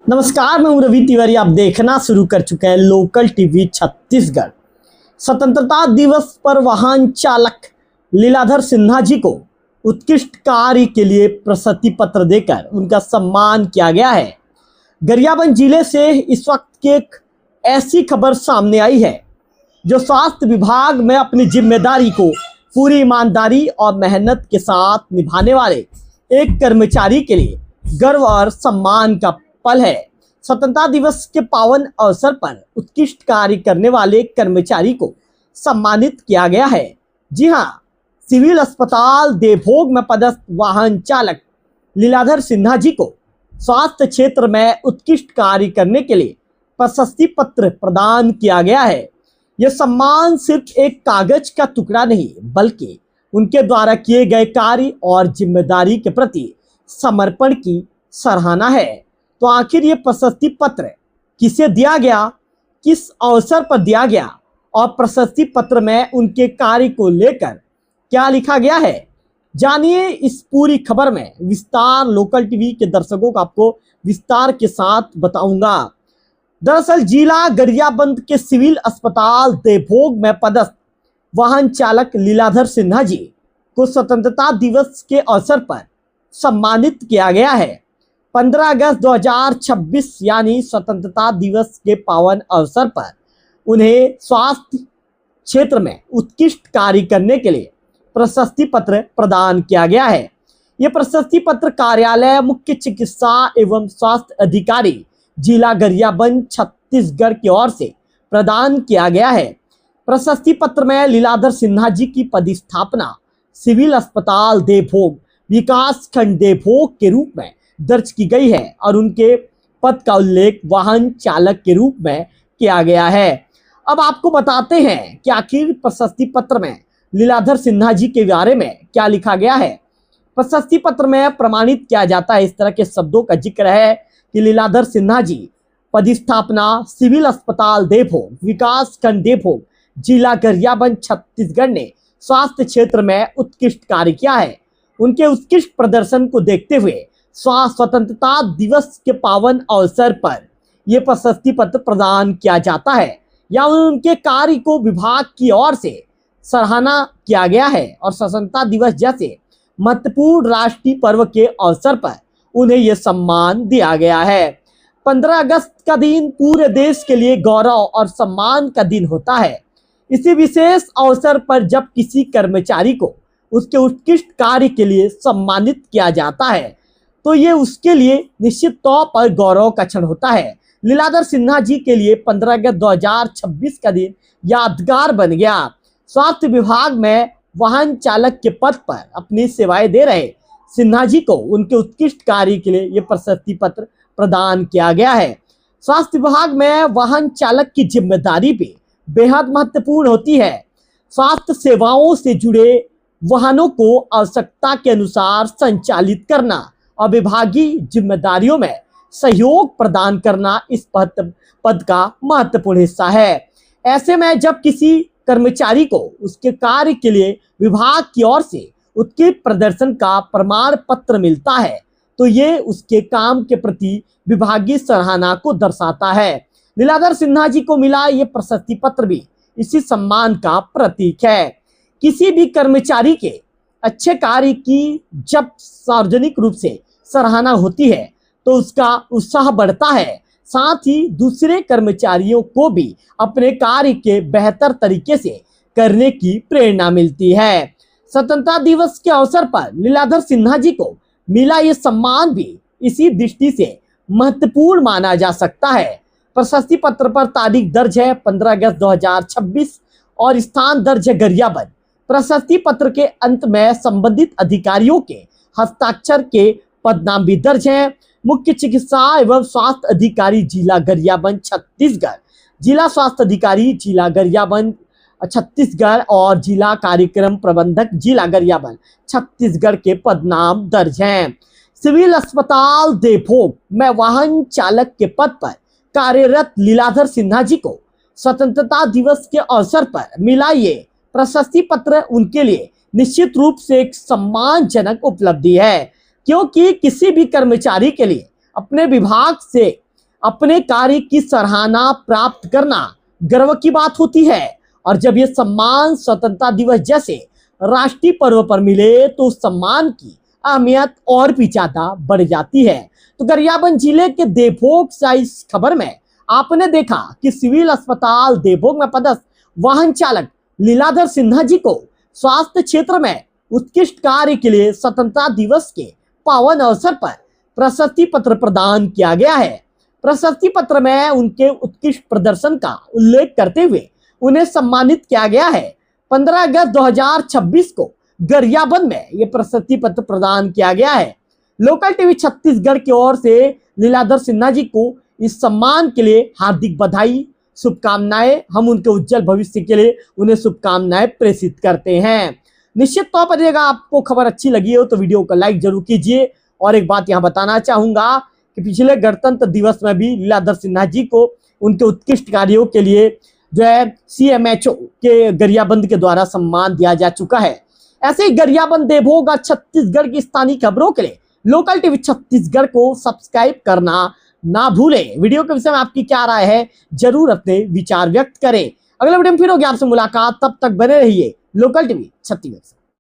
नमस्कार, मैं हूं रवि तिवारी। आप देखना शुरू कर चुके हैं लोकल टीवी छत्तीसगढ़। स्वतंत्रता दिवस पर वाहन चालक लीलाधर सिन्हा जी को उत्कृष्ट कार्य के लिए प्रशस्ति पत्र देकर उनका सम्मान किया गया है। गरियाबंद जिले से इस वक्त एक ऐसी खबर सामने आई है जो स्वास्थ्य विभाग में अपनी जिम्मेदारी को पूरी ईमानदारी और मेहनत के साथ निभाने वाले एक कर्मचारी के लिए गर्व और सम्मान का पल है। स्वतंत्रता दिवस के पावन अवसर पर उत्कृष्ट कार्य करने वाले कर्मचारी को सम्मानित किया गया है। जी हां, सिविल अस्पताल देवभोग में पदस्थ वाहन चालक लीलाधर सिन्हा जी को स्वास्थ्य क्षेत्र में उत्कृष्ट कार्य करने के लिए प्रशस्ति पत्र प्रदान किया गया है। यह सम्मान सिर्फ एक कागज का टुकड़ा नहीं, बल्कि उनके द्वारा किए गए कार्य और जिम्मेदारी के प्रति समर्पण की सराहना है। तो आखिर ये प्रशस्ति पत्र किसे दिया गया, किस अवसर पर दिया गया और प्रशस्ति पत्र में उनके कार्य को लेकर क्या लिखा गया है, जानिए इस पूरी खबर में विस्तार। लोकल टीवी के दर्शकों को आपको विस्तार के साथ बताऊंगा। दरअसल जिला गरियाबंद के सिविल अस्पताल देवभोग में पदस्थ वाहन चालक लीलाधर सिन्हा जी को स्वतंत्रता दिवस के अवसर पर सम्मानित किया गया है। 15 अगस्त 2026 यानी स्वतंत्रता दिवस के पावन अवसर पर उन्हें स्वास्थ्य क्षेत्र में उत्कृष्ट कार्य करने के लिए प्रशस्ति पत्र प्रदान किया गया है। यह प्रशस्ति पत्र कार्यालय मुख्य चिकित्सा एवं स्वास्थ्य अधिकारी जिला गरियाबंद छत्तीसगढ़ की ओर से प्रदान किया गया है। प्रशस्ति पत्र में लीलाधर सिन्हा जी की पदस्थापना सिविल अस्पताल देवभोग विकास खंड देवभोग के रूप में दर्ज की गई है और उनके पद का उल्लेख वाहन चालक के रूप में किया गया है। अब आपको बताते हैं कि आखिर प्रशस्ति पत्र में लीलाधर सिन्हा जी के बारे में क्या लिखा गया है। प्रशस्ति पत्र में प्रमाणित किया जाता है, इस तरह के शब्दों का जिक्र है कि लीलाधर सिन्हा जी पदस्थापना सिविल अस्पताल देवभोग विकास खंड देवभोग जिला गरियाबंद छत्तीसगढ़ ने स्वास्थ्य क्षेत्र में उत्कृष्ट कार्य किया है। उनके उत्कृष्ट प्रदर्शन को देखते हुए स्वतंत्रता दिवस के पावन अवसर पर यह प्रशस्ति पत्र प्रदान किया जाता है या उनके कार्य को विभाग की ओर से सराहना किया गया है और स्वतंत्रता दिवस जैसे महत्वपूर्ण राष्ट्रीय पर्व के अवसर पर उन्हें यह सम्मान दिया गया है। 15 अगस्त का दिन पूरे देश के लिए गौरव और सम्मान का दिन होता है। इसी विशेष अवसर पर जब किसी कर्मचारी को उसके उत्कृष्ट कार्य के लिए सम्मानित किया जाता है तो ये उसके लिए निश्चित तौर पर गौरव का क्षण होता है। लीलाधर सिन्हा जी के लिए 15 अगस्त 2026 का दिन यादगार बन गया। स्वास्थ्य विभाग में वाहन चालक के पद पर अपनी सेवाएं दे रहे सिन्हा जी को उनके उत्कृष्ट कार्य के लिए ये प्रशस्ति पत्र प्रदान किया गया है। स्वास्थ्य विभाग में वाहन चालक की जिम्मेदारी भी बेहद महत्वपूर्ण होती है। स्वास्थ्य सेवाओं से जुड़े वाहनों को आवश्यकता के अनुसार संचालित करना और विभागीय जिम्मेदारियों में सहयोग प्रदान करना इस पद का महत्वपूर्ण हिस्सा है। ऐसे में जब किसी कर्मचारी को उसके कार्य के लिए विभाग की ओर से उत्कृष्ट प्रदर्शन का प्रमाण पत्र मिलता है तो ये उसके काम के प्रति विभागीय सराहना को दर्शाता है। लीलाधर सिन्हा जी को मिला ये प्रशस्ति पत्र भी इसी सम्मान का प्रतीक है। किसी भी कर्मचारी के अच्छे कार्य की जब सार्वजनिक रूप से सराहना होती है तो उसका उत्साह बढ़ता है, साथ ही दूसरे कर्मचारियों को भी अपने कार्य के बेहतर तरीके से करने की प्रेरणा मिलती है। स्वतंत्रता दिवस के अवसर पर लीलाधर सिन्हा जी को मिला ये सम्मान भी इसी दृष्टि से महत्वपूर्ण माना जा सकता है। प्रशस्ति पत्र पर तारीख दर्ज है 15 अगस्त 2026 और स्थान दर्ज है गरियाबंद। प्रशस्ति पत्र के अंत में संबंधित अधिकारियों के हस्ताक्षर के पदनाम भी दर्ज हैं। मुख्य चिकित्सा एवं स्वास्थ्य अधिकारी जिला गरियाबंद छत्तीसगढ़, जिला स्वास्थ्य अधिकारी जिला गरियाबंद छत्तीसगढ़ और जिला कार्यक्रम प्रबंधक जिला गरियाबंद छत्तीसगढ़ के पदनाम दर्ज हैं। सिविल अस्पताल देवभोग में वाहन चालक के पद पर कार्यरत लीलाधर सिन्हा जी को स्वतंत्रता दिवस के अवसर पर मिला ये प्रशस्ति पत्र उनके लिए निश्चित रूप से एक सम्मानजनक उपलब्धि है, क्योंकि किसी भी कर्मचारी के लिए अपने विभाग से अपने कार्य की सराहना प्राप्त करना गर्व की बात होती है और जब यह सम्मान स्वतंत्रता दिवस जैसे राष्ट्रीय पर्व पर मिले तो उस सम्मान की अहमियत और भी ज्यादा बढ़ जाती है। तो गरियाबंद जिले के देवभोग से इस खबर में आपने देखा कि सिविल अस्पताल देवभोग में पदस्थ वाहन चालक लीलाधर सिन्हा जी को स्वास्थ्य क्षेत्र में उत्कृष्ट कार्य के लिए स्वतंत्रता दिवस के पावन अवसर पर प्रशस्ति पत्र प्रदान किया गया है। प्रशस्ति पत्र में उनके उत्कृष्ट प्रदर्शन का उल्लेख करते हुए उन्हें सम्मानित किया गया है। 15 अगस्त 2026 को गरियाबंद में यह प्रशस्ति पत्र प्रदान किया गया है। लोकल टीवी छत्तीसगढ़ की ओर से लीलाधर सिन्हा जी को इस सम्मान के लिए हार्दिक बधाई, शुभकामनाएं। हम उनके उज्जवल भविष्य के लिए उन्हें शुभकामनाएं प्रेषित करते हैं। निश्चित तौर पर अगर आपको खबर अच्छी लगी हो तो वीडियो को लाइक जरूर कीजिए। और एक बात यहाँ बताना चाहूंगा कि पिछले गणतंत्र दिवस में भी लीलाधर सिन्हा जी को उनके उत्कृष्ट कार्यों के लिए जो है CMHO के गरियाबंद के द्वारा सम्मान दिया जा चुका है। ऐसे ही गरियाबंद देवभोग और छत्तीसगढ़ की स्थानीय खबरों के लिए लोकल टीवी छत्तीसगढ़ को सब्सक्राइब करना ना भूलें। वीडियो के विषय में आपकी क्या राय है जरूर अपने विचार व्यक्त करें। अगले वीडियो में फिर होगी आपसे मुलाकात, तब तक बने रहिए लोकल टीवी छत्तीसगढ़।